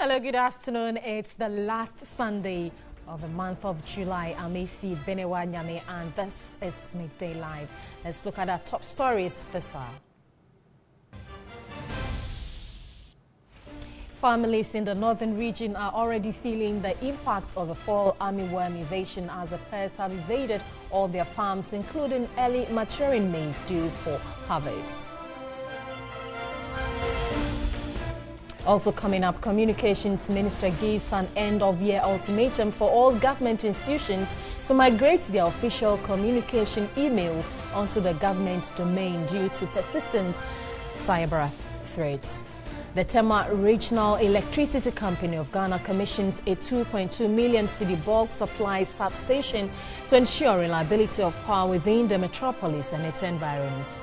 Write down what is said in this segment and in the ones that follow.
Hello, good afternoon. It's the last Sunday of the month of July. I'm Asiedu-Dartey and this is Midday Live. Let's look at our top stories this hour. Families in the northern region are already feeling the impact of the fall armyworm invasion as the pests have invaded all their farms, including early maturing maize due for harvest. Also coming up, Communications Minister gives an end-of-year ultimatum for all government institutions to migrate their official communication emails onto the government domain due to persistent cyber threats. The Tema Regional Electricity Company of Ghana commissions a 2.2 million cedi bulk supply substation to ensure reliability of power within the metropolis and its environs.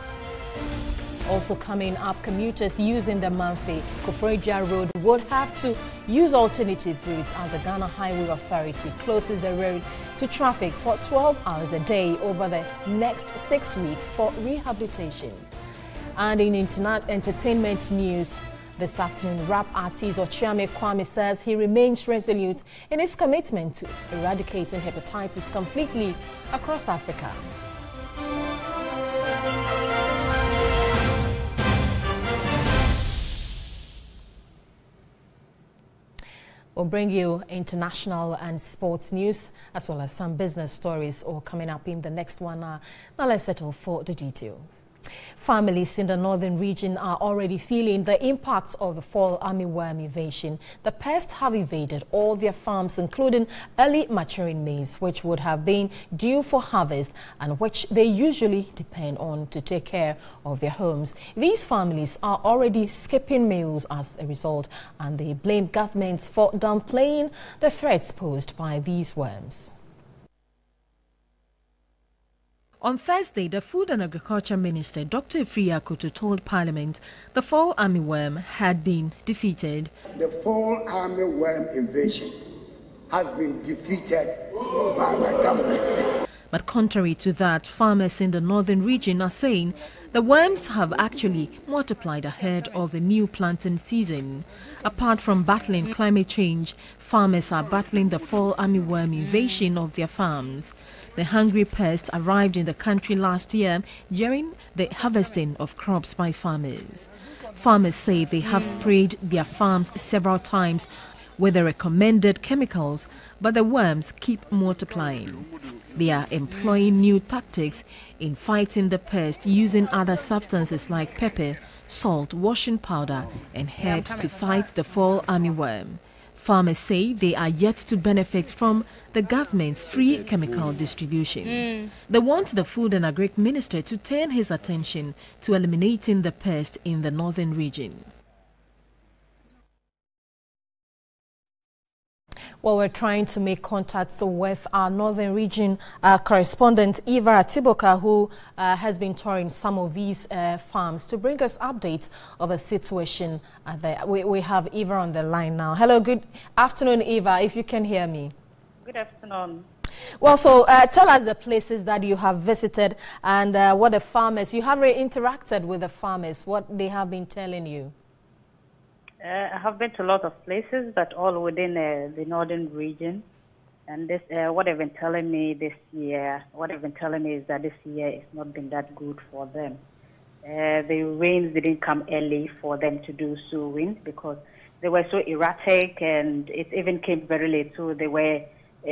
Also coming up, commuters using the Manfe-Koforidua Road would have to use alternative routes as the Ghana Highway Authority closes the road to traffic for 12 hours a day over the next 6 weeks for rehabilitation. And in entertainment news this afternoon, rap artist Ochiame Kwame says he remains resolute in his commitment to eradicating hepatitis completely across Africa. We'll bring you international and sports news as well as some business stories all coming up in the next 1 hour. Now let's settle for the details. Families in the northern region are already feeling the impact of the fall armyworm invasion. The pests have invaded all their farms, including early maturing maize, which would have been due for harvest and which they usually depend on to take care of their homes. These families are already skipping meals as a result, and they blame governments for downplaying the threats posed by these worms. On Thursday, the Food and Agriculture Minister, Dr. Ifriya Akoto, told Parliament the fall armyworm had been defeated. The fall armyworm invasion has been defeated by the government. But contrary to that, farmers in the northern region are saying the worms have actually multiplied ahead of the new planting season. Apart from battling climate change, farmers are battling the fall armyworm invasion of their farms. The hungry pest arrived in the country last year during the harvesting of crops by farmers. Farmers say they have sprayed their farms several times with the recommended chemicals, but the worms keep multiplying. They are employing new tactics in fighting the pest using other substances like pepper, salt, washing powder, and herbs to fight the fall armyworm. Farmers say they are yet to benefit from the government's free chemical distribution. They want the Food and Agri Minister to turn his attention to eliminating the pest in the northern region. Well, we're trying to make contact with our northern region correspondent Eva Atiboka, who has been touring some of these farms to bring us updates of the situation there. We have Eva on the line now. Hello, good afternoon, Eva, if you can hear me. Good afternoon. Well, so tell us the places that you have visited and what the farmers, you have interacted with the farmers, what they have been telling you. I have been to a lot of places, but all within the northern region. And this, what they've been telling me this year, is that this year it's not been that good for them. The rains didn't come early for them to do sowing because they were so erratic, and it even came very late. So they were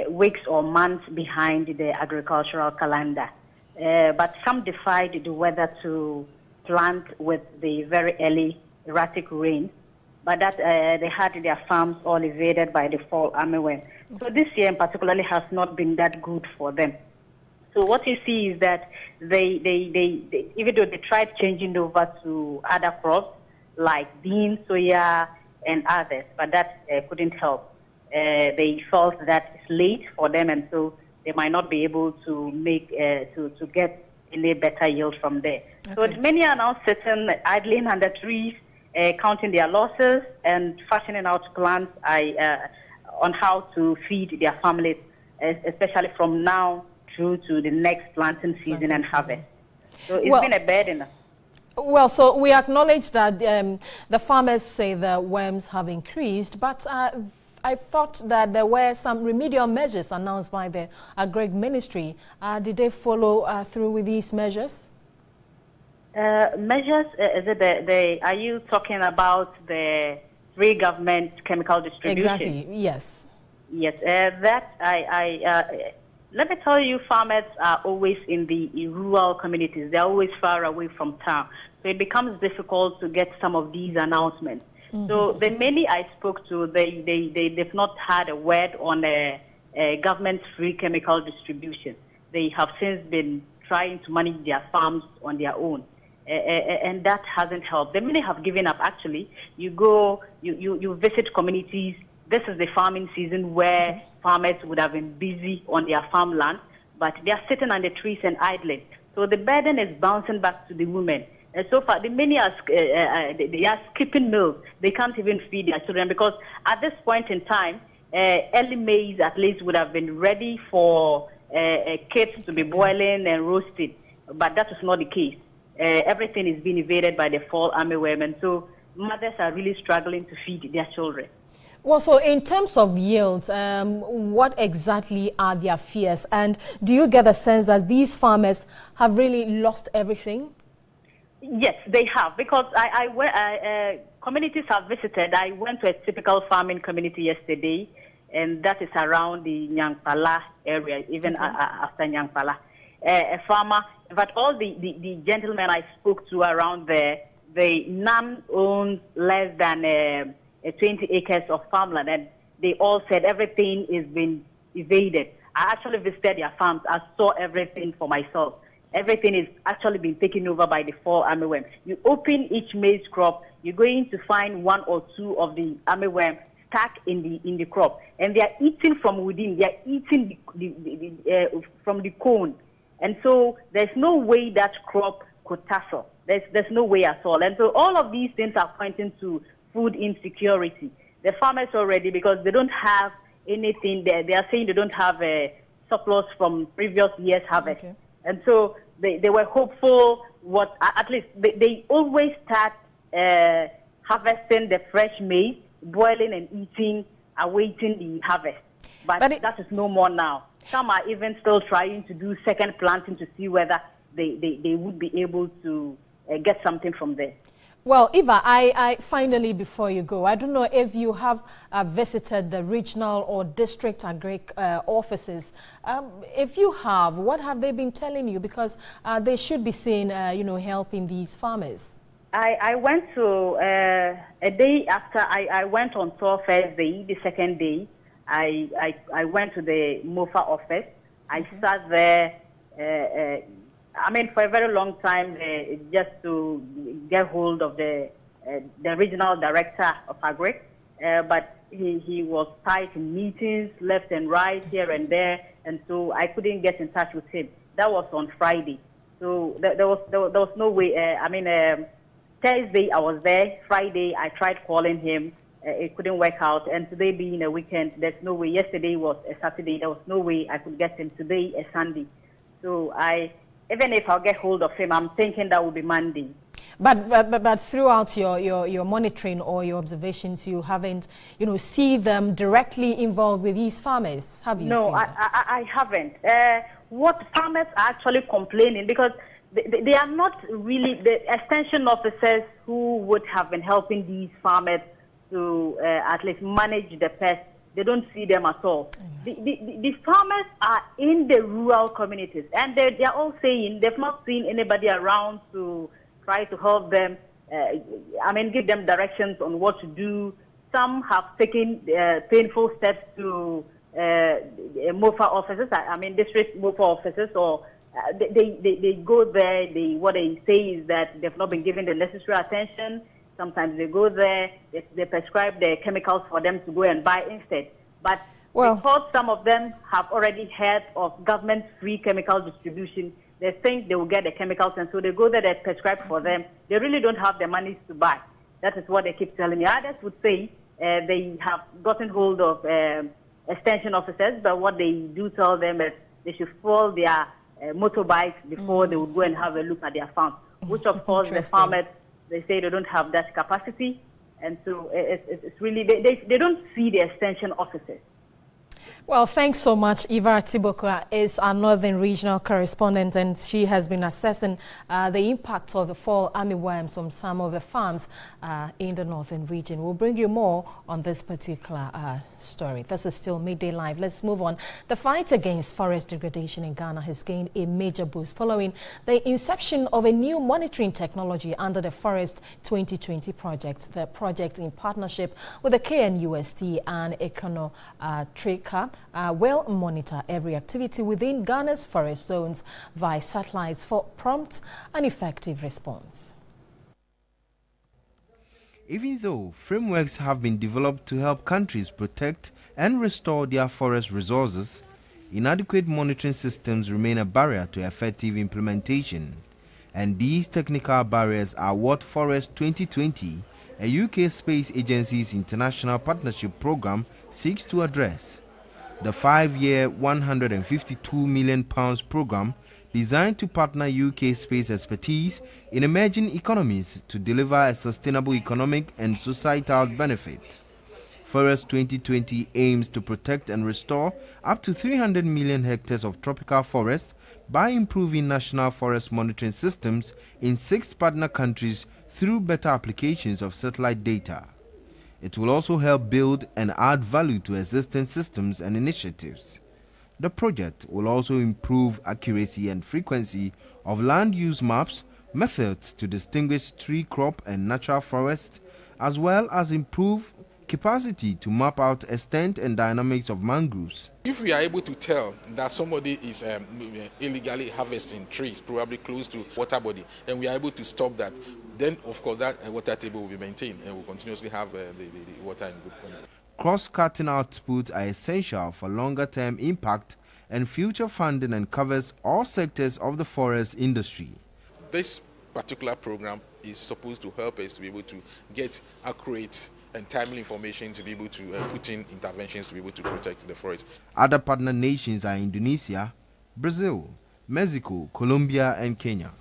weeks or months behind the agricultural calendar. But some defied the weather to plant with the very early erratic rain. But that they had their farms all invaded by the fall armyworm. So this year in particular has not been that good for them. So what you see is that they even though they tried changing over to other crops like beans, soya, and others, but that couldn't help. They felt that it's late for them, and so they might not be able to make to get any better yield from there. Okay. So many are now sitting idling under trees, counting their losses and fashioning out plans on how to feed their families, especially from now through to the next planting season and harvest. So it's been a burden. Well, so we acknowledge that the farmers say the worms have increased, but I thought that there were some remedial measures announced by the Agri Ministry. Did they follow through with these measures? Measures, is it are you talking about the free government chemical distribution? Exactly, yes. Yes, let me tell you, farmers are always in the rural communities. They're always far away from town. So it becomes difficult to get some of these announcements. Mm-hmm. So the many I spoke to, they've not had a word on a government free chemical distribution. They have since been trying to manage their farms on their own. And that hasn't helped. The many have given up, actually. You go, you visit communities. This is the farming season where farmers would have been busy on their farmland, but they are sitting on the trees and idling. So the burden is bouncing back to the women. And so far, the many are, they are skipping meals. They can't even feed their children because at this point in time, early maize at least would have been ready for kids to be boiling and roasted. But that is not the case. Everything is being invaded by the fall armyworm, and so mothers are really struggling to feed their children. Well, so in terms of yields, what exactly are their fears? And do you get a sense that these farmers have really lost everything? Yes, they have, because communities have visited. I went to a typical farming community yesterday, and that is around the Nyankpala area, even after Nyankpala. A farmer, but all the gentlemen I spoke to around there, none owns less than 20 acres of farmland, and they all said everything is being evaded. I actually visited their farms. I saw everything for myself. Everything is actually being taken over by the fall armyworm. You open each maize crop, you're going to find one or two of the armyworm stuck in the crop, and they are eating from within. They are eating from the cone. And so there's no way that crop could tassel. There's no way at all. And so all of these things are pointing to food insecurity. The farmers already, because they don't have anything there, they are saying they don't have a surplus from previous year's harvest. Okay. And so they were hopeful, at least they always start harvesting the fresh maize, boiling and eating, awaiting the harvest. But that is no more now. Some are even still trying to do second planting to see whether they would be able to get something from there. Well, Eva, I finally, before you go, I don't know if you have visited the regional or district agri offices. If you have, what have they been telling you? Because they should be seeing, helping these farmers. I went to a day after I went on tour first day, the second day. I went to the MOFA office. I sat there, for a very long time, just to get hold of the regional director of Agri. But he was tight in meetings, left and right, here and there, and so I couldn't get in touch with him. That was on Friday. So there was no way. Thursday I was there. Friday I tried calling him. It couldn't work out, and today being a weekend, there's no way. Yesterday was a Saturday, there was no way I could get him. Today a Sunday, so even if I'll get hold of him, I'm thinking that will be Monday. But throughout your monitoring or your observations, you haven't see them directly involved with these farmers, have you? No, I haven't. What farmers are actually complaining, because they are not really the extension officers who would have been helping these farmers to at least manage the pests. They don't see them at all. The farmers are in the rural communities, and they are all saying they've not seen anybody around to try to help them, give them directions on what to do. Some have taken painful steps to MOFA offices, district MOFA offices, or they go there. What they say is that they've not been given the necessary attention. Sometimes they go there, they prescribe the chemicals for them to go and buy instead. But because some of them have already heard of government-free chemical distribution, they think they will get the chemicals, and so they go there, they prescribe for them. They really don't have the money to buy. That is what they keep telling me. Others would say they have gotten hold of extension officers, but what they do tell them is they should fuel their motorbikes before they would go and have a look at their farm. which of course the farmers, they say they don't have that capacity. And so it's really, they don't see the extension officers. Well, thanks so much. Irrigation is our Northern Regional correspondent, and she has been assessing the impact of the fall armyworms on some of the farms in the Northern region. We'll bring you more on this particular story. This is still Midday Live. Let's move on. The fight against forest degradation in Ghana has gained a major boost following the inception of a new monitoring technology under the Forest 2020 project. The project, in partnership with the KNUST and Econotrica, will monitor every activity within Ghana's forest zones via satellites for prompt and effective response. Even though frameworks have been developed to help countries protect and restore their forest resources, inadequate monitoring systems remain a barrier to effective implementation. And these technical barriers are what Forest 2020, a UK Space Agency's international partnership program, seeks to address. The 5-year £152 million program, designed to partner UK space expertise in emerging economies to deliver a sustainable economic and societal benefit. Forest 2020 aims to protect and restore up to 300 million hectares of tropical forest by improving national forest monitoring systems in 6 partner countries through better applications of satellite data. It will also help build and add value to existing systems and initiatives. The project will also improve accuracy and frequency of land use maps, methods to distinguish tree crop and natural forest, as well as improve capacity to map out extent and dynamics of mangroves. If we are able to tell that somebody is illegally harvesting trees, probably close to water body, and we are able to stop that, then of course that water table will be maintained and will continuously have the water in good quality. Cross-cutting outputs are essential for longer-term impact and future funding, and covers all sectors of the forest industry. This particular program is supposed to help us to be able to get accurate and timely information to be able to put in interventions to be able to protect the forest. Other partner nations are Indonesia, Brazil, Mexico, Colombia and Kenya.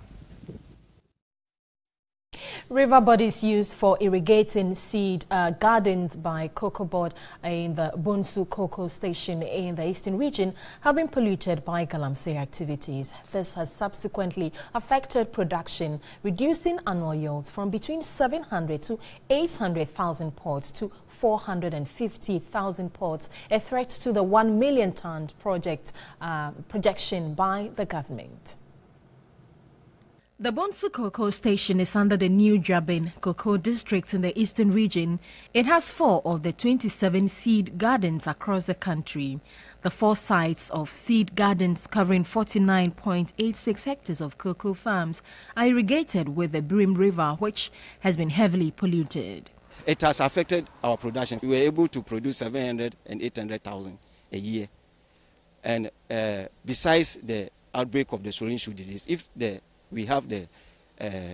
River bodies used for irrigating seed gardens by Cocoa Board in the Bonsu Cocoa Station in the Eastern region have been polluted by galamsey activities. This has subsequently affected production, reducing annual yields from between 700 to 800,000 pots to 450,000 pots, a threat to the 1 million ton projection by the government. The Bonsu Cocoa Station is under the new Jabin Cocoa District in the Eastern region. It has 4 of the 27 seed gardens across the country. The 4 sites of seed gardens covering 49.86 hectares of cocoa farms are irrigated with the Brim River, which has been heavily polluted. It has affected our production. We were able to produce 700 and 800,000 a year. And besides the outbreak of the swollen shoe disease, if we have the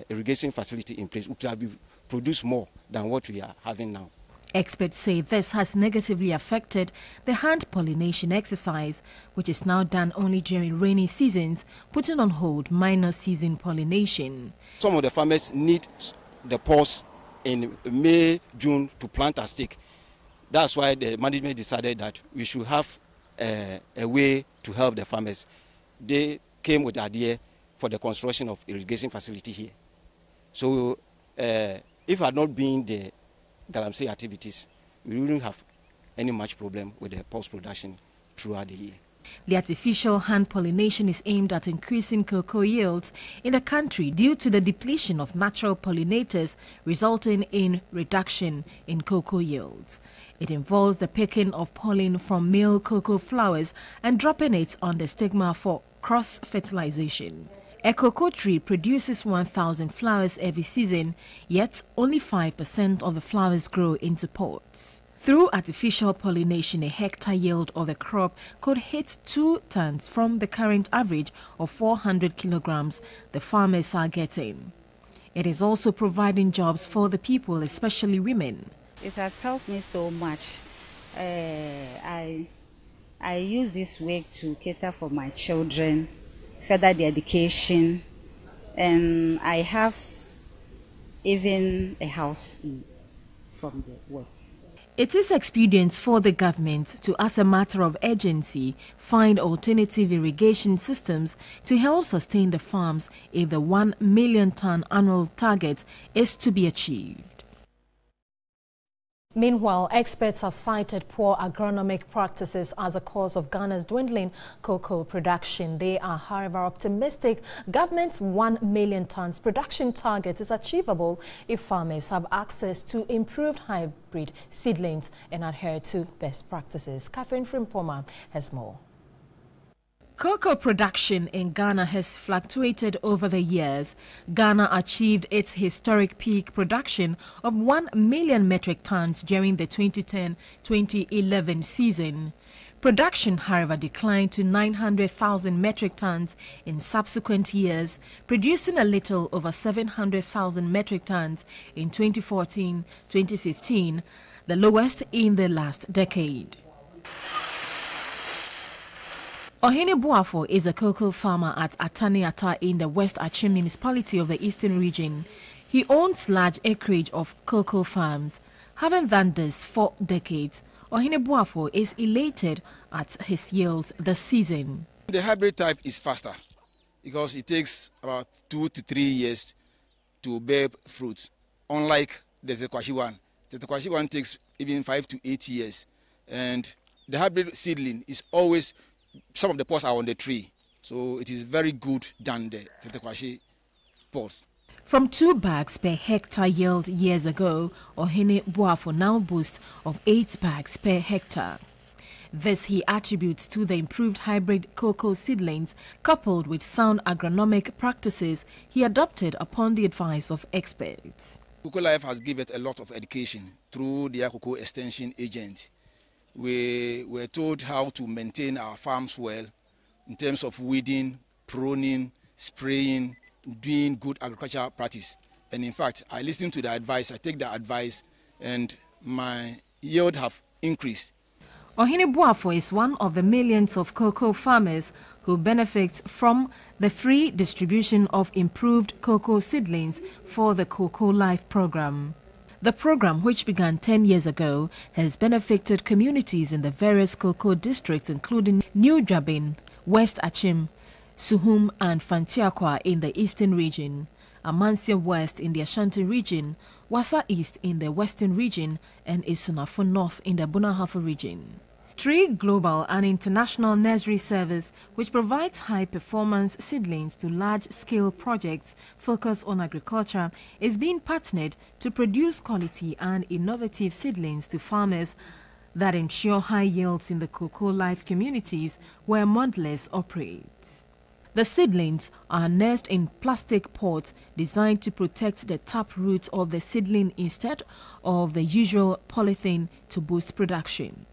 irrigation facility in place, we could produce more than what we are having now. Experts say this has negatively affected the hand pollination exercise, which is now done only during rainy seasons, putting on hold minor season pollination. Some of the farmers need the pause in May, June to plant a stick. That's why the management decided that we should have a way to help the farmers. They came with the idea for the construction of irrigation facility here. So if it had not been the galamsey activities, we wouldn't have any much problem with the post-production throughout the year. The artificial hand pollination is aimed at increasing cocoa yields in the country due to the depletion of natural pollinators, resulting in reduction in cocoa yields. It involves the picking of pollen from male cocoa flowers and dropping it on the stigma for cross-fertilization. A cocoa tree produces 1,000 flowers every season, yet only 5% of the flowers grow into pods. Through artificial pollination, a hectare yield of the crop could hit 2 tons from the current average of 400 kilograms the farmers are getting. It is also providing jobs for the people, especially women. It has helped me so much. I use this work to cater for my children, further their education, and I have even a house from the work. It is expedient for the government to, as a matter of urgency, find alternative irrigation systems to help sustain the farms if the 1 million ton annual target is to be achieved. Meanwhile, experts have cited poor agronomic practices as a cause of Ghana's dwindling cocoa production. They are, however, optimistic government's 1 million tons production target is achievable if farmers have access to improved hybrid seedlings and adhere to best practices. Catherine Frimpoma has more. Cocoa production in Ghana has fluctuated over the years. Ghana achieved its historic peak production of 1 million metric tons during the 2010-2011 season. Production, however, declined to 900,000 metric tons in subsequent years, producing a little over 700,000 metric tons in 2014-2015, the lowest in the last decade. Ohene Buafo is a cocoa farmer at Ataniata in the West Achim municipality of the Eastern region. He owns large acreage of cocoa farms. Having done this for decades, Ohene Buafo is elated at his yields this season. The hybrid type is faster because it takes about 2 to 3 years to bear fruit, unlike the Tekwashi one. The Tekwashi one takes even 5 to 8 years, and the hybrid seedling is always, some of the pods are on the tree, so it is very good than the Tekwashi pods. From 2 bags per hectare yield years ago, Ohene Buafo now boasts of 8 bags per hectare. This he attributes to the improved hybrid cocoa seedlings coupled with sound agronomic practices he adopted upon the advice of experts. Cocoa Life has given a lot of education through their cocoa extension agent. We were told how to maintain our farms well in terms of weeding, pruning, spraying, doing good agricultural practice. And in fact, I listen to the advice, I take the advice, and my yield have increased. Ohene Buafo is one of the millions of cocoa farmers who benefit from the free distribution of improved cocoa seedlings for the Cocoa Life program. The program, which began 10 years ago, has benefited communities in the various cocoa districts including New Jabin, West Achim, Suhum and Fantiakwa in the eastern region, Amansia West in the Ashanti region, Wassa East in the western region, and Isunafo North in the Bunahafo region. Tree Global, an international nursery service which provides high-performance seedlings to large-scale projects focused on agriculture, is being partnered to produce quality and innovative seedlings to farmers that ensure high yields in the Cocoa Life communities where Mondless operates. The seedlings are nursed in plastic pots designed to protect the tap root of the seedling instead of the usual polythene to boost production.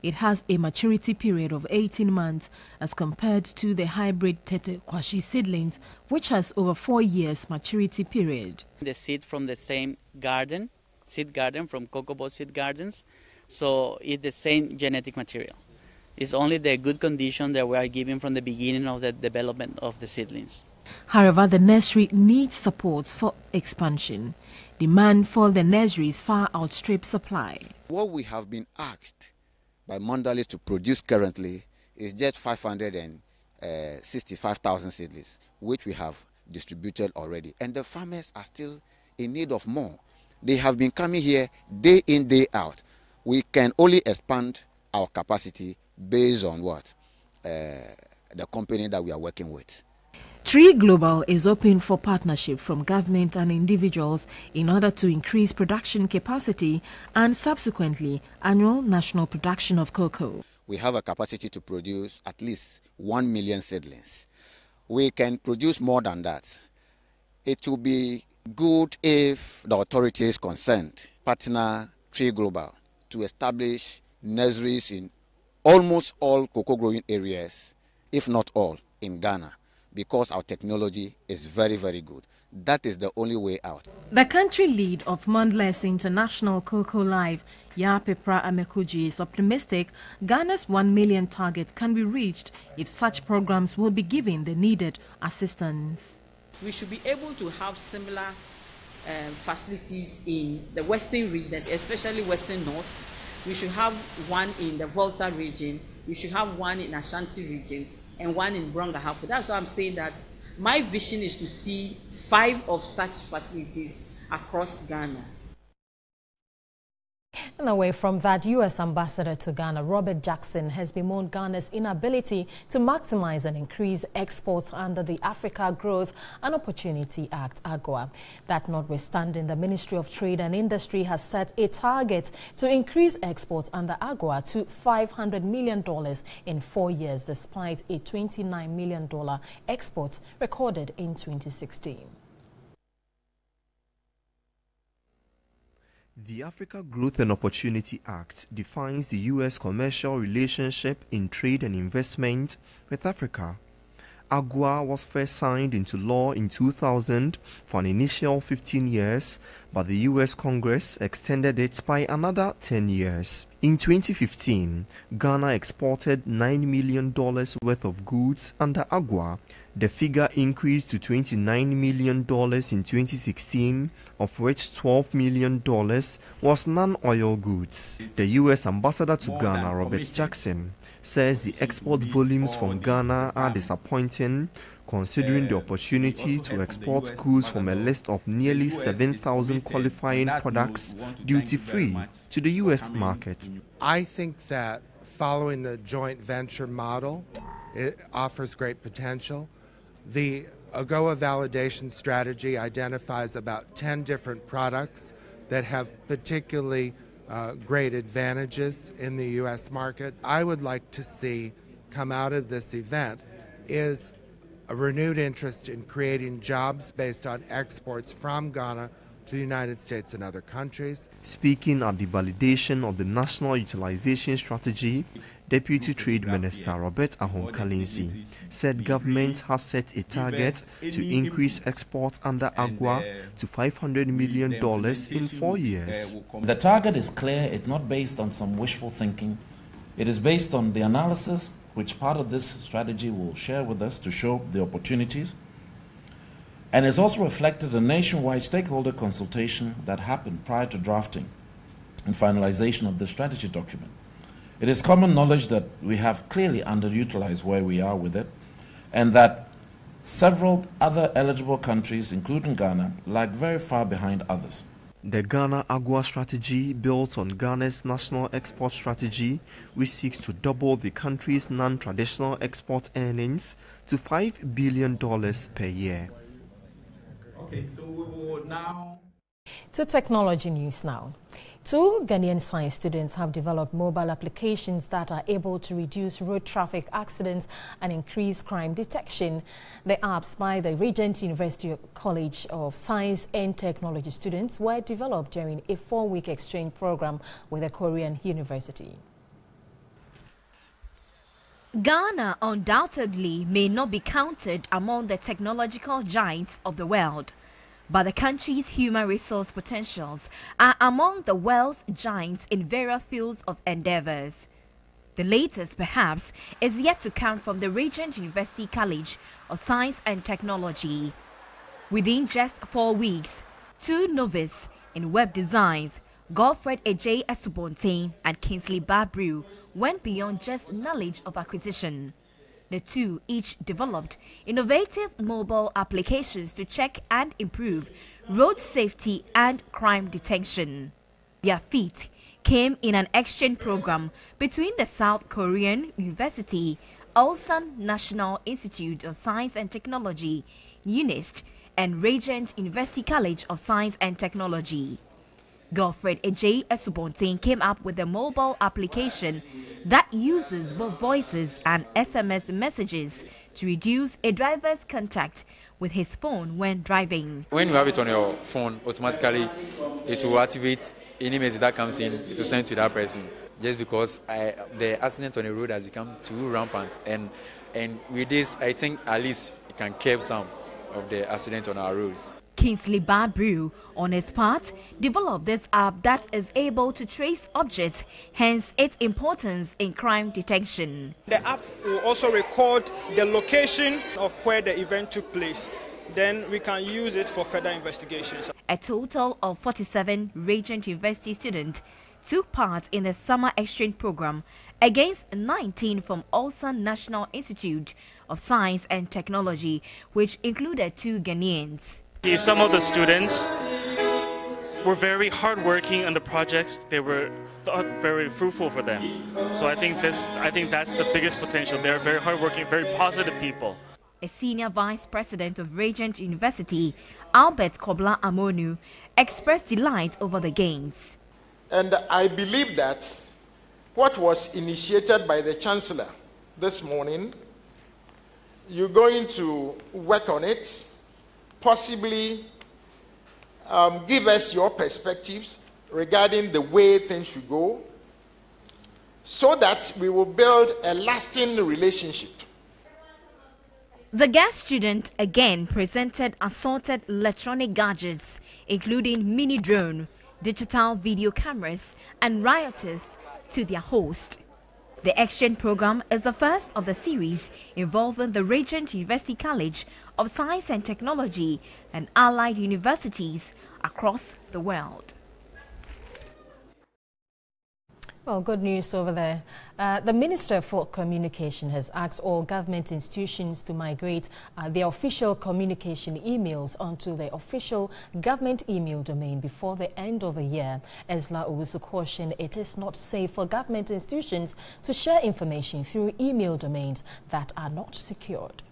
It has a maturity period of 18 months as compared to the hybrid Tekwashi seedlings, which has over 4 years maturity period. The seed from the same garden, seed garden from Cocoa Boat Seed Gardens, so it's the same genetic material. It's only the good condition that we are giving from the beginning of the development of the seedlings. However, the nursery needs support for expansion. Demand for the nurseries far outstrips supply. What we have been asked by Mondalis to produce currently is just 565,000 seedlings, which we have distributed already. And the farmers are still in need of more. They have been coming here day in, day out. We can only expand our capacity based on what? The company that we are working with. Tree Global is open for partnership from government and individuals in order to increase production capacity and subsequently annual national production of cocoa. We have a capacity to produce at least 1 million seedlings. We can produce more than that. It will be good if the authorities concerned partner Tree Global to establish nurseries in almost all cocoa growing areas, if not all, in Ghana, because our technology is very, very good. That is the only way out. The country lead of Mondless International Cocoa Life, Yapepra Amekuji, is optimistic Ghana's 1 million target can be reached if such programs will be given the needed assistance. We should be able to have similar facilities in the western regions, especially western north. We should have one in the Volta region. We should have one in Ashanti region and one in Brongahafo. That's why I'm saying that my vision is to see 5 of such facilities across Ghana. And away from that, U.S. Ambassador to Ghana, Robert Jackson, has bemoaned Ghana's inability to maximize and increase exports under the Africa Growth and Opportunity Act, AGOA. That notwithstanding, the Ministry of Trade and Industry has set a target to increase exports under AGOA to $500 million in 4 years, despite a $29 million export recorded in 2016. The Africa Growth and Opportunity Act defines the U.S. commercial relationship in trade and investment with Africa. AGOA was first signed into law in 2000 for an initial 15 years, but the U.S. Congress extended it by another 10 years. In 2015, Ghana exported $9 million worth of goods under AGOA. The figure increased to $29 million in 2016, of which $12 million was non-oil goods. The U.S. Ambassador to Ghana, Robert Jackson, says the export volumes from Ghana are disappointing, considering the opportunity to export goods from a list of nearly 7,000 qualifying products duty-free to the U.S. market. I think that following the joint venture model, it offers great potential. The AGOA validation strategy identifies about 10 different products that have particularly great advantages in the U.S. market. I would like to see come out of this event is a renewed interest in creating jobs based on exports from Ghana to the United States and other countries. Speaking at the validation of the National Utilization Strategy, Deputy Trade Minister Robert Ahon-Kalensi said government has set a target to increase exports under AGOA to $500 million in 4 years. The target is clear. It's not based on some wishful thinking. It is based on the analysis which part of this strategy will share with us to show the opportunities. And it's also reflected in nationwide stakeholder consultation that happened prior to drafting and finalization of the strategy document. It is common knowledge that we have clearly underutilized where we are with it, and that several other eligible countries, including Ghana, lag very far behind others. The Ghana AGOA strategy builds on Ghana's national export strategy, which seeks to double the country's non-traditional export earnings to $5 billion per year. Okay, so we will now... To technology news now. 2 Ghanaian science students have developed mobile applications that are able to reduce road traffic accidents and increase crime detection. The apps by the Regent University College of Science and Technology students were developed during a 4-week exchange program with a Korean university. Ghana undoubtedly may not be counted among the technological giants of the world, but the country's human resource potentials are among the world's giants in various fields of endeavors. The latest, perhaps, is yet to come from the Regent University College of Science and Technology. Within just 4 weeks, 2 novices in web designs, Godfred Ejay Esubontain and Kingsley Babrew, went beyond just knowledge of acquisition. The 2 each developed innovative mobile applications to check and improve road safety and crime detection. Their feat came in an exchange program between the South Korean University, Ulsan National Institute of Science and Technology, UNIST, and Regent University College of Science and Technology. Godfred Ejay Esubontain came up with a mobile application that uses both voices and SMS messages to reduce a driver's contact with his phone when driving. When you have it on your phone, automatically it will activate any message that comes in, it will send to that person. Just because the accident on the road has become too rampant, and with this, I think at least it can curb some of the accidents on our roads. Kingsley Babrew, on his part, developed this app that is able to trace objects, hence its importance in crime detection. The app will also record the location of where the event took place. then we can use it for further investigations. A total of 47 Regent University students took part in the summer exchange program against 19 from Ulsan National Institute of Science and Technology, which included 2 Ghanaians. Some of the students were very hardworking on the projects. They were very fruitful for them. So I think that's the biggest potential. They're very hardworking, very positive people. A senior vice president of Regent University, Albert Kobla Amonu, expressed delight over the gains. And I believe that what was initiated by the Chancellor this morning, you're going to work on it, possibly give us your perspectives regarding the way things should go, so that we will build a lasting relationship. The guest student again presented assorted electronic gadgets, including mini drone, digital video cameras, and rioters to their host. The exchange program is the first of the series involving the Regent University College of Science and Technology and allied universities across the world. Well, good news over there. The Minister for Communication has asked all government institutions to migrate their official communication emails onto the official government email domain before the end of the year. Esla Owusu cautioned it is not safe for government institutions to share information through email domains that are not secured.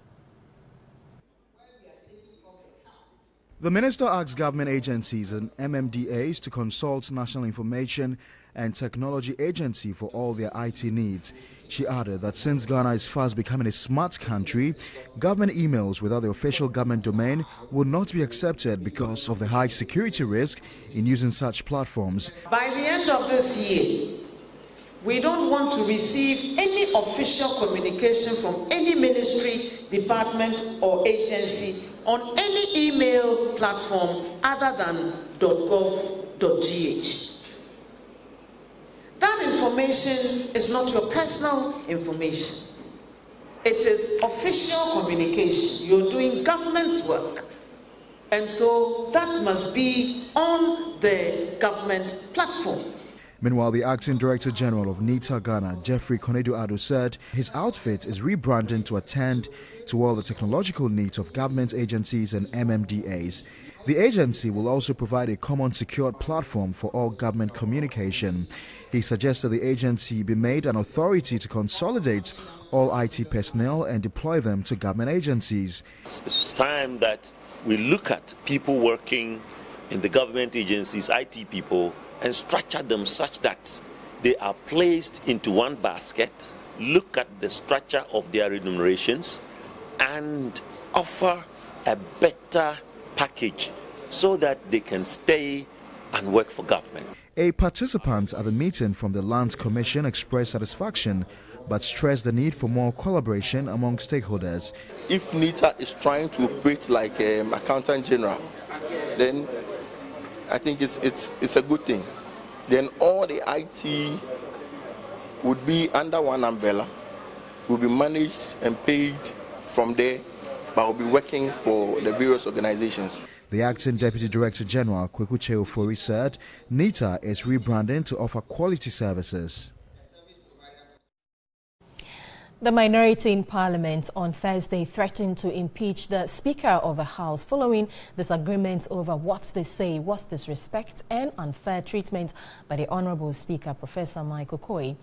The minister asked government agencies and MMDAs to consult National Information and Technology Agency for all their IT needs. She added that since Ghana is fast becoming a smart country, government emails without the official government domain will not be accepted because of the high security risk in using such platforms. By the end of this year, we don't want to receive any official communication from any ministry, department or agency on any email platform other than .gov.gh. That information is not your personal information. It is official communication. You're doing government's work. And so that must be on the government platform. Meanwhile, the Acting Director General of NITA Ghana, Jeffrey Konedu-Addo, said his outfit is rebranding to attend to all the technological needs of government agencies and MMDAs. The agency will also provide a common secured platform for all government communication. He suggested the agency be made an authority to consolidate all IT personnel and deploy them to government agencies. It's time that we look at people working in the government agencies, IT people, and structure them such that they are placed into one basket, look at the structure of their remunerations, and offer a better package so that they can stay and work for government. A participant at the meeting from the Land Commission expressed satisfaction but stressed the need for more collaboration among stakeholders. If NITA is trying to operate like an accountant general, then I think it's a good thing. Then all the IT would be under one umbrella, will be managed and paid from there, but will be working for the various organizations. The Acting Deputy Director General, Kweku Cheofori, said NITA is rebranding to offer quality services. The minority in Parliament on Thursday threatened to impeach the Speaker of the House following disagreements over what they say was disrespect and unfair treatment by the Honourable Speaker, Professor Michael Koi.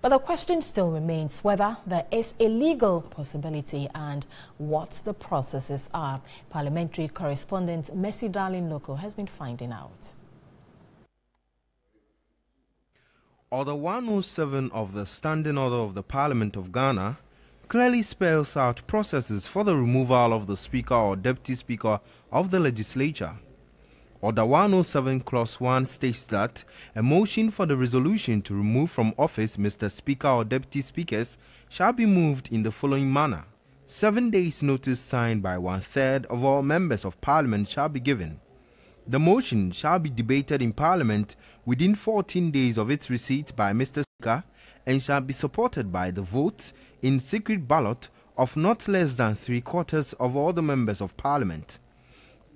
But the question still remains whether there is a legal possibility and what the processes are. Parliamentary correspondent Mercy Darling Loco has been finding out. Order 107 of the Standing Order of the Parliament of Ghana clearly spells out processes for the removal of the Speaker or Deputy Speaker of the Legislature. Order 107 Clause 1 states that a motion for the resolution to remove from office Mr. Speaker or Deputy Speakers shall be moved in the following manner. 7 days notice signed by 1/3 of all members of Parliament shall be given. The motion shall be debated in Parliament within 14 days of its receipt by Mr. Speaker and shall be supported by the votes in secret ballot of not less than 3/4 of all the members of Parliament.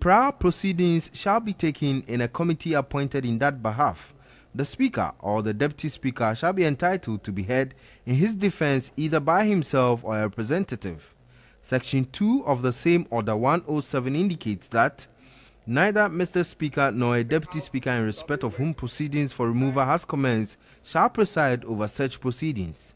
Prior proceedings shall be taken in a committee appointed in that behalf. The Speaker or the Deputy Speaker shall be entitled to be heard in his defense either by himself or a representative. Section 2 of the same Order 107 indicates that neither Mr. Speaker nor a Deputy Speaker in respect of whom proceedings for removal has commenced shall preside over such proceedings.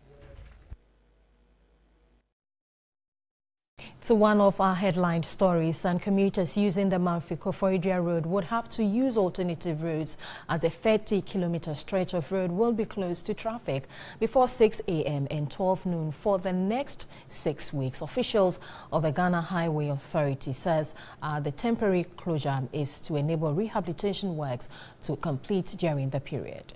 To one of our headline stories, and commuters using the Manfi-Koforidua Road would have to use alternative routes as a 30-kilometer stretch of road will be closed to traffic before 6 a.m. and 12 noon for the next 6 weeks. Officials of the Ghana Highway Authority says the temporary closure is to enable rehabilitation works to complete during the period.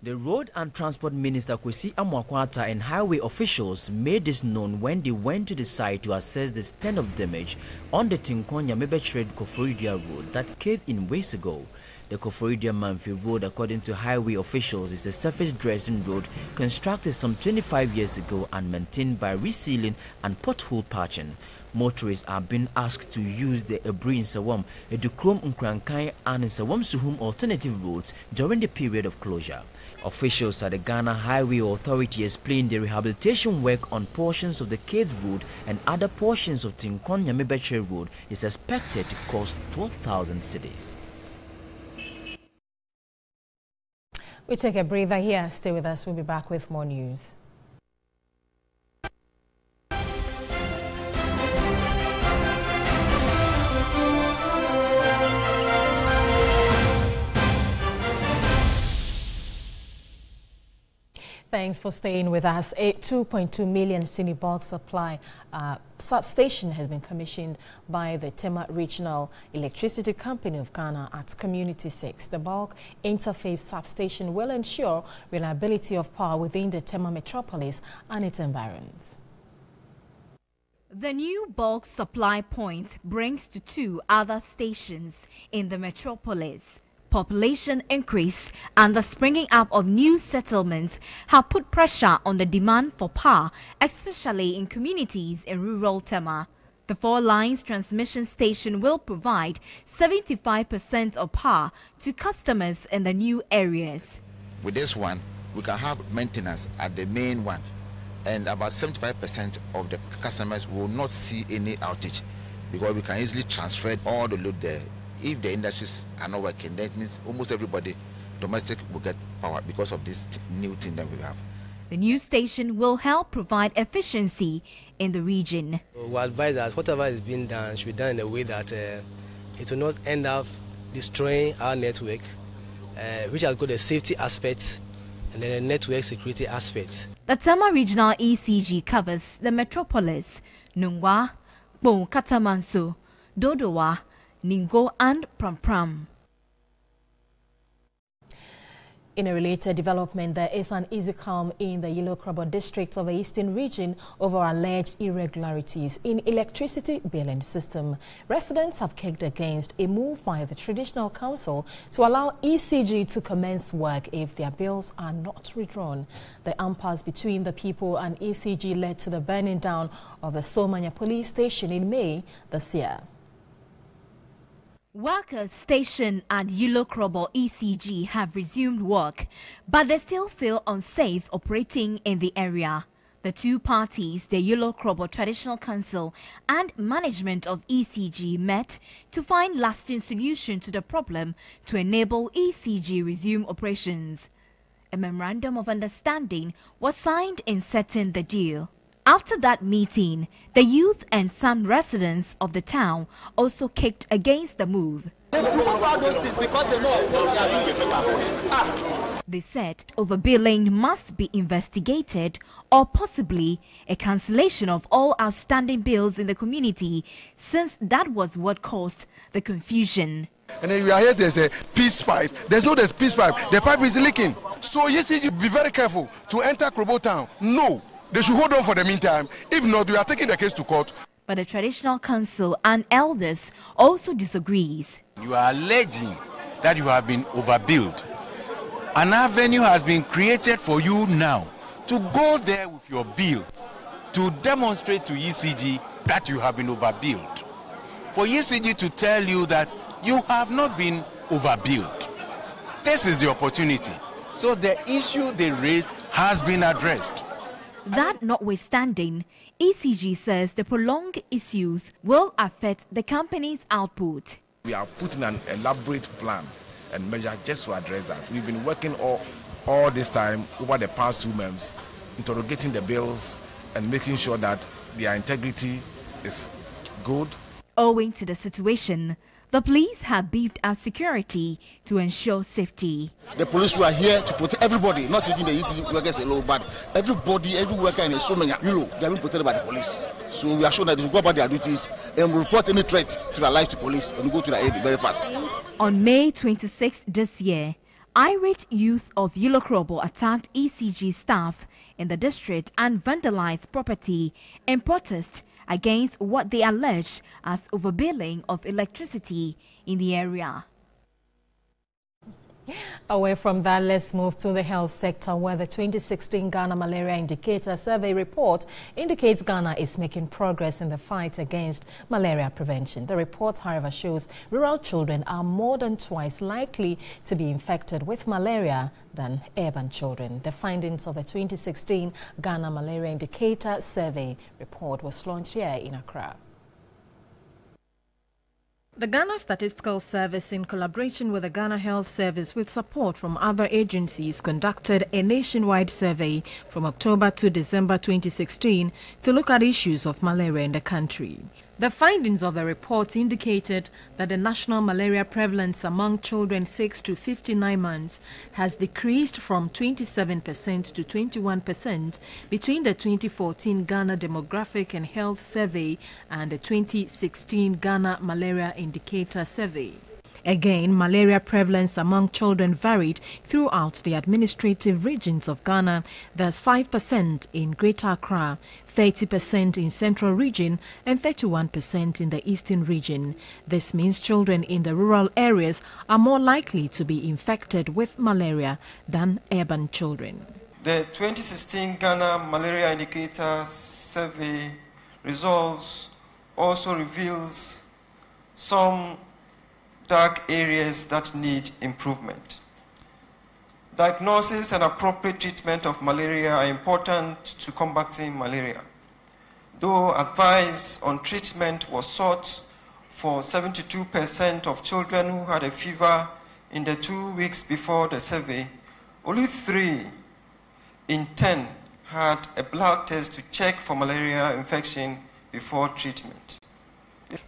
The Road and Transport Minister Kwesi Amwakwata and highway officials made this known when they went to the site to assess the extent of damage on the Tinkonya-Mebetred-Koforidua Road that caved in weeks ago. The Koforidua-Manfi Road, according to highway officials, is a surface dressing road constructed some 25 years ago and maintained by resealing and pothole patching. Motorists are being asked to use the Ebri in Sawam, Edukrom Nkrankai and in Sawam Suhum alternative roads during the period of closure. Officials at the Ghana Highway Authority explained the rehabilitation work on portions of the Cave Road and other portions of Tinkonya-Mebetred Road is expected to cost 12,000 cedis. We take a breather here. Stay with us. We'll be back with more news. Thanks for staying with us. A 2.2 million cedi bulk supply substation has been commissioned by the Tema Regional Electricity Company of Ghana at Community 6. The bulk interface substation will ensure reliability of power within the Tema metropolis and its environs. The new bulk supply point brings to 2 other stations in the metropolis. Population increase and the springing up of new settlements have put pressure on the demand for power, especially in communities in rural Tema. The 4 lines transmission station will provide 75% of power to customers in the new areas. With this one, we can have maintenance at the main one, and about 75% of the customers will not see any outage because we can easily transfer all the load there. If the industries are not working, that means almost everybody, domestic, will get power because of this new thing that we have. The new station will help provide efficiency in the region. We advise that whatever is being done should be done in a way that it will not end up destroying our network, which has got a safety aspect and then a network security aspect. The Tema Regional ECG covers the metropolis, Nungwa, Bon Katamanso, Dodowa, Ningo and Pram. In a related development, there is an easy calm in the Yellow-Krobo district of the Eastern region over alleged irregularities in electricity billing system. Residents have kicked against a move by the traditional council to allow ECG to commence work if their bills are not withdrawn. The impasse between the people and ECG led to the burning down of the Somanya police station in May this year. Workers stationed at Yellow-Krobo ECG have resumed work, but they still feel unsafe operating in the area. The 2 parties, the Yellow-Krobo Traditional Council and management of ECG, met to find lasting solution to the problem to enable ECG resume operations. A memorandum of understanding was signed in setting the deal. After that meeting, the youth and some residents of the town also kicked against the move. They said overbilling must be investigated or possibly a cancellation of all outstanding bills in the community, since that was what caused the confusion. And then we are here, there's a peace pipe. There's no peace pipe. The pipe is leaking. So yes, you be very careful to enter Krobo town. No. They should hold on for the meantime. If not, we are taking the case to court. But the traditional council and elders also disagrees. You are alleging that you have been overbilled. An avenue has been created for you now to go there with your bill to demonstrate to ECG that you have been overbilled. for ECG to tell you that you have not been overbuilt. This is the opportunity. So the issue they raised has been addressed. That notwithstanding, ECG says the prolonged issues will affect the company's output. We are putting an elaborate plan and measure just to address that. We've been working all this time over the past 2 months, interrogating the bills and making sure that their integrity is good. Owing to the situation, the police have beefed up security to ensure safety. The police were here to protect everybody, not even the ECG workers alone, but everybody, every worker in the swimming, they are being protected by the police. So we are sure that they will go about their duties and report any threat to their life to police and go to their aid very fast. On May 26 this year, irate youth of Yulokrobo attacked ECG staff in the district and vandalized property in protest against what they alleged as overbilling of electricity in the area. Away from that, let's move to the health sector, where the 2016 Ghana Malaria Indicator Survey report indicates Ghana is making progress in the fight against malaria prevention. The report, however, shows rural children are more than twice likely to be infected with malaria than urban children. The findings of the 2016 Ghana Malaria Indicator Survey report was launched here in Accra. The Ghana Statistical Service, in collaboration with the Ghana Health Service with support from other agencies, conducted a nationwide survey from October to December 2016 to look at issues of malaria in the country. The findings of the report indicated that the national malaria prevalence among children 6 to 59 months has decreased from 27% to 21% between the 2014 Ghana Demographic and Health Survey and the 2016 Ghana Malaria Indicator Survey. Again, malaria prevalence among children varied throughout the administrative regions of Ghana. There's 5% in Greater Accra, 30% in Central Region and 31% in the Eastern Region. This means children in the rural areas are more likely to be infected with malaria than urban children. The 2016 Ghana Malaria Indicator Survey results also reveals some dark areas that need improvement. Diagnosis and appropriate treatment of malaria are important to combating malaria. Though advice on treatment was sought for 72% of children who had a fever in the 2 weeks before the survey, only 3 in 10 had a blood test to check for malaria infection before treatment.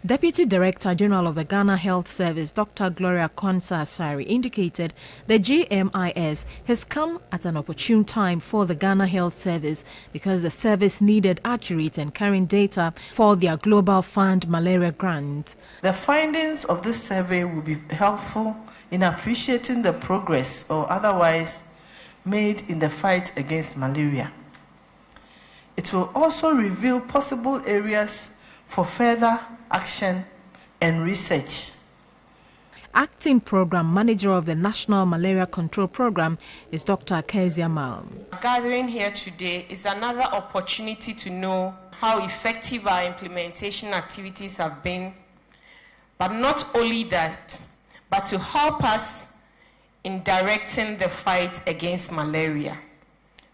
Deputy Director General of the Ghana Health Service, Dr. Gloria Konsa-Asari, indicated the GMIS has come at an opportune time for the Ghana Health Service because the service needed accurate and current data for their Global Fund Malaria grant. The findings of this survey will be helpful in appreciating the progress or otherwise made in the fight against malaria. It will also reveal possible areas for further action and research. Acting Program Manager of the National Malaria Control Program is Dr. Kezia Mal. Gathering here today is another opportunity to know how effective our implementation activities have been, but not only that, but to help us in directing the fight against malaria,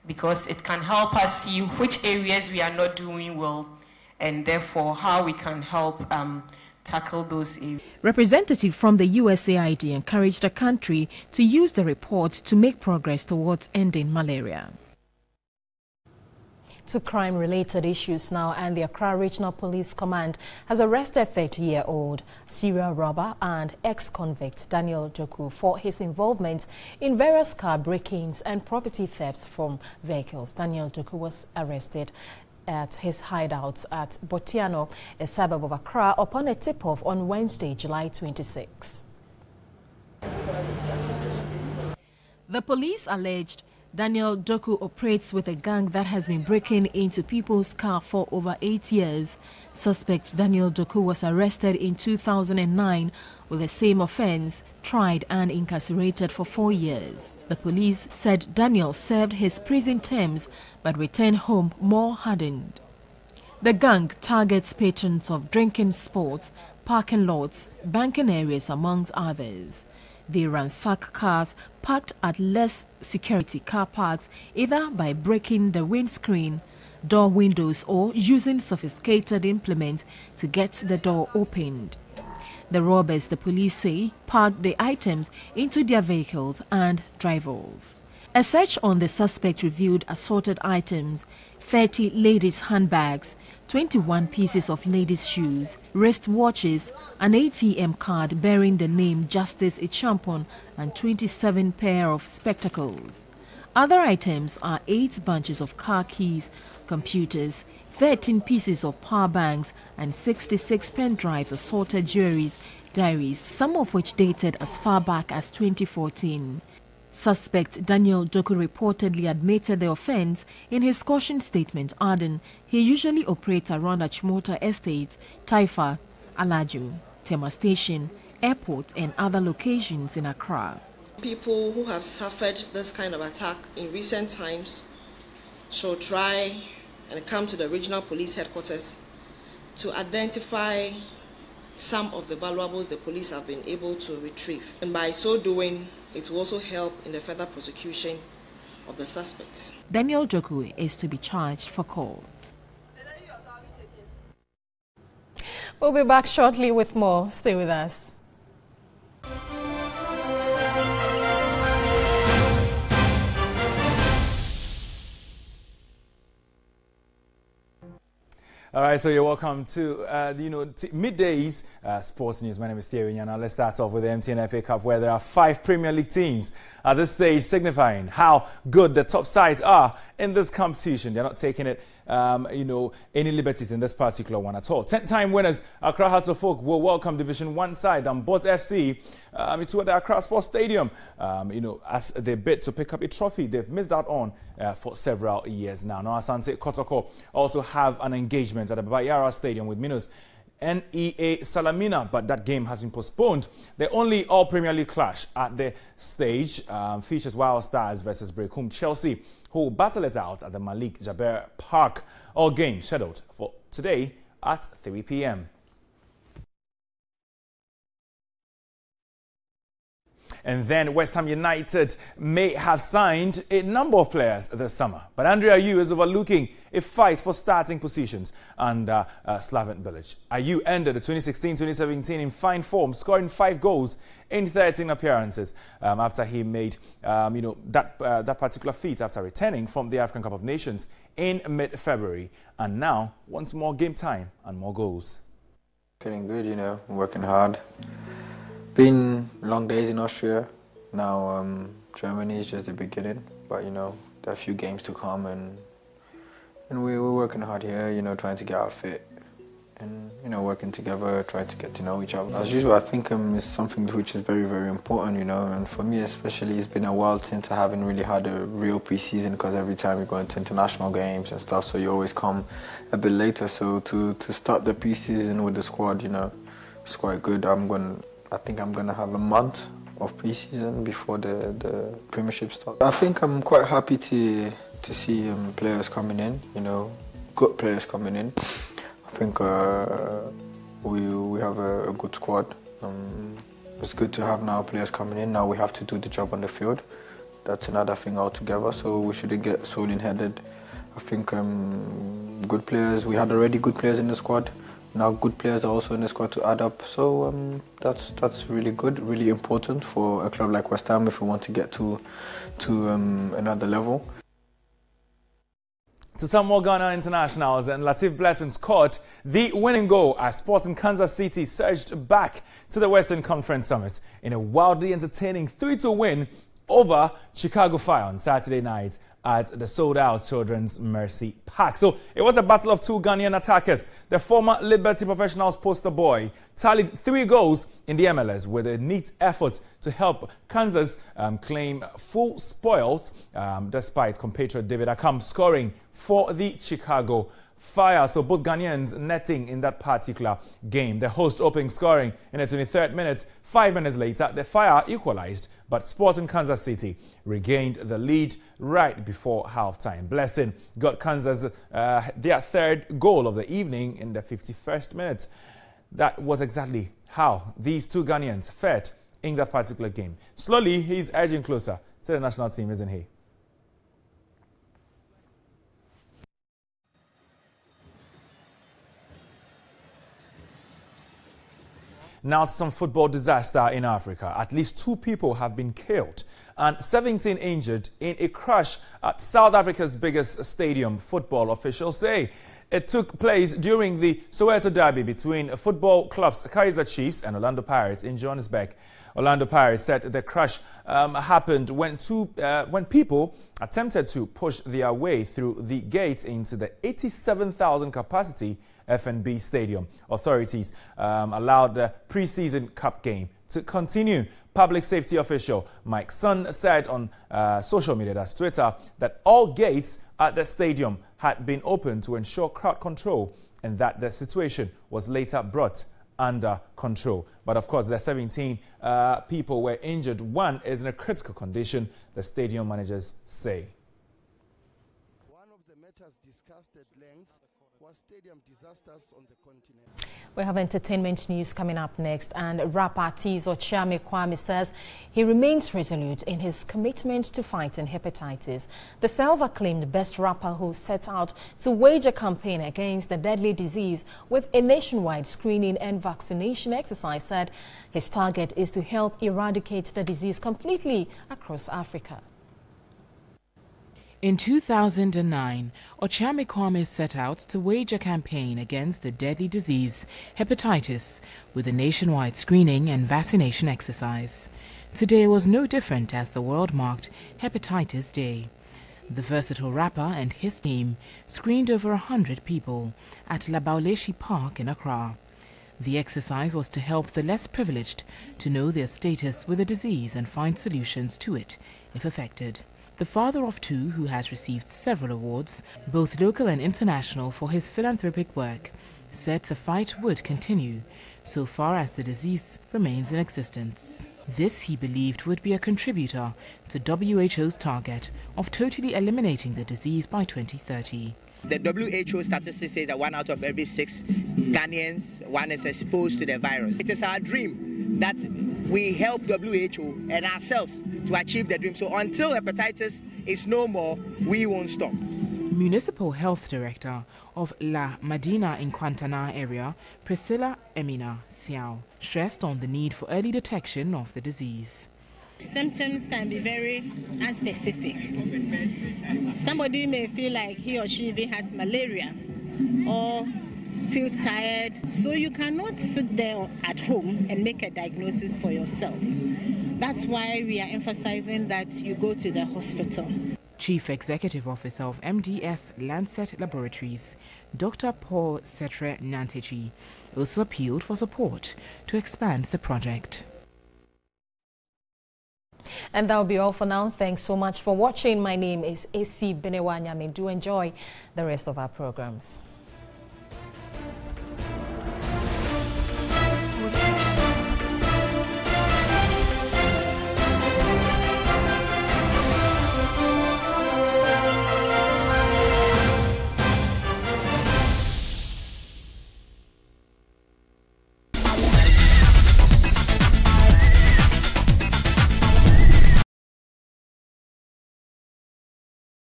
because it can help us see which areas we are not doing well and therefore how we can help tackle those areas. Representative from the USAID encouraged the country to use the report to make progress towards ending malaria. To crime-related issues now, and the Accra Regional Police Command has arrested 30-year-old serial robber and ex-convict Daniel Doku for his involvement in various car break-ins and property thefts from vehicles. Daniel Doku was arrested at his hideout at Botiano, a suburb of Accra, upon a tip-off on Wednesday, July 26. The police alleged Daniel Doku operates with a gang that has been breaking into people's car for over 8 years. Suspect Daniel Doku was arrested in 2009 with the same offense, tried and incarcerated for 4 years. The police said Daniel served his prison terms but returned home more hardened. The gang targets patrons of drinking sports, parking lots, banking areas, amongst others. They ransack cars parked at less security car parks, either by breaking the windscreen, door windows, or using sophisticated implements to get the door opened. The robbers, the police say, parked the items into their vehicles and drive off. A search on the suspect revealed assorted items, 30 ladies' handbags, 21 pieces of ladies' shoes, wristwatches, an ATM card bearing the name Justice Ichampon, and 27 pair of spectacles. Other items are 8 bunches of car keys, computers, 13 pieces of power banks, and 66 pen drives, assorted jewelries, diaries, some of which dated as far back as 2014. Suspect Daniel Doku reportedly admitted the offense in his caution statement, adding he usually operates around Achimota Estate, Taifa, Alaju, Tema Station, Airport, and other locations in Accra. People who have suffered this kind of attack in recent times should try and come to the regional police headquarters to identify some of the valuables the police have been able to retrieve. And by so doing, it will also help in the further prosecution of the suspects. Daniel Doku is to be charged for court. We'll be back shortly with more. Stay with us. All right, so you're welcome to Midday's sports news. My name is Thierry Nyana. Let's start off with the MTN FA Cup, where there are 5 Premier League teams at this stage, signifying how good the top sides are in this competition. They're not taking it, any liberties in this particular one at all. 10-time winners Accra Hearts of Oak will welcome Division 1 side Bot FC to the Accra Sports Stadium, as they bid to pick up a trophy they've missed out on for several years now. Now, Asante Kotoko also have an engagement at the Bayara Stadium with Minos NEA Salamina, but that game has been postponed. The only all-Premier League clash at the stage features Wild Stars versus Brecum Chelsea, who will battle it out at the Malik Jaber Park. All games scheduled for today at 3 p.m. And then West Ham United may have signed a number of players this summer. But Andrea Ayew is overlooking a fight for starting positions under Slaven Bilic. Ayew ended the 2016-2017 in fine form, scoring 5 goals in 13 appearances after he made that particular feat after returning from the African Cup of Nations in mid-February. And now wants more game time and more goals. Feeling good, working hard. Been long days in Austria. Now Germany is just the beginning, but there are a few games to come, and we're working hard here, trying to get our fit and working together, trying to get to know each other. As usual, I think it's something which is very, very important, and for me especially, it's been a while since I haven't really had a real pre-season, because every time we go into international games and stuff, so you always come a bit later. So to start the pre-season with the squad, it's quite good. I think I'm going to have a month of pre-season before the Premiership starts. I think I'm quite happy to see players coming in, good players coming in. I think we have a good squad. It's good to have now players coming in. Now we have to do the job on the field. That's another thing altogether, so we shouldn't get solely headed. I think good players, we had already good players in the squad. Now good players are also in the squad to add up, so that's really good, really important for a club like West Ham if we want to get to another level. To some more Ghana internationals, and Latif Blessing scored the winning goal as Sporting Kansas City surged back to the Western Conference Summit in a wildly entertaining 3-2 win over Chicago Fire on Saturday night at the sold-out Children's Mercy Park. So it was a battle of 2 Ghanaian attackers. The former Liberty Professionals poster boy tallied 3 goals in the MLS with a neat effort to help Kansas claim full spoils, despite compatriot David Akam scoring for the Chicago Fire. So both Ghanaians netting in that particular game. The host opening scoring in the 23rd minute. 5 minutes later, the Fire equalized, but Sporting Kansas City regained the lead right before halftime. Blessing got Kansas their 3rd goal of the evening in the 51st minute. that was exactly how these two Ghanaians fared in that particular game. Slowly, he's edging closer to the national team, isn't he? Now to some football disaster in Africa. At least 2 people have been killed and 17 injured in a crash at South Africa's biggest stadium, football officials say. It took place during the Soweto derby between football clubs Kaizer Chiefs and Orlando Pirates in Johannesburg. Orlando Pirates said the crash happened when people attempted to push their way through the gates into the 87,000 capacity FNB Stadium. Authorities allowed the pre-season cup game to continue. Public safety official Mike Sun said on social media, that's Twitter, that all gates at the stadium had been opened to ensure crowd control and that the situation was later brought under control. But of course, the 17 people were injured. One is in a critical condition, the stadium managers say. One of the matters discussed at length was stadium disasters on the continent. We have entertainment news coming up next, and rapper Tizo Chiame Kwame says he remains resolute in his commitment to fighting hepatitis. The self-acclaimed best rapper who set out to wage a campaign against the deadly disease with a nationwide screening and vaccination exercise said his target is to help eradicate the disease completely across Africa. In 2009, Ochame Kwame set out to wage a campaign against the deadly disease, hepatitis, with a nationwide screening and vaccination exercise. Today was no different as the world marked Hepatitis Day. The versatile rapper and his team screened over 100 people at Labauleshi Park in Accra. The exercise was to help the less privileged to know their status with the disease and find solutions to it if affected. The father of 2 who has received several awards, both local and international, for his philanthropic work, said the fight would continue so far as the disease remains in existence. This, he believed, would be a contributor to WHO's target of totally eliminating the disease by 2030. The WHO statistics say that 1 out of every 6 Ghanaians, one is exposed to the virus. It is our dream that we help WHO and ourselves to achieve the dream. So until hepatitis is no more, we won't stop. Municipal Health Director of La Madina in Kwantana area, Priscilla Emina Siao, stressed on the need for early detection of the disease. Symptoms can be very unspecific. Somebody may feel like he or she even has malaria or feels tired, so you cannot sit there at home and make a diagnosis for yourself. That's why we are emphasizing that you go to the hospital. Chief Executive Officer of MDS Lancet Laboratories, Dr. Paul Setre Nantechi, also appealed for support to expand the project. And that will be all for now. Thanks so much for watching. My name is AC Benewanyame. Do enjoy the rest of our programs.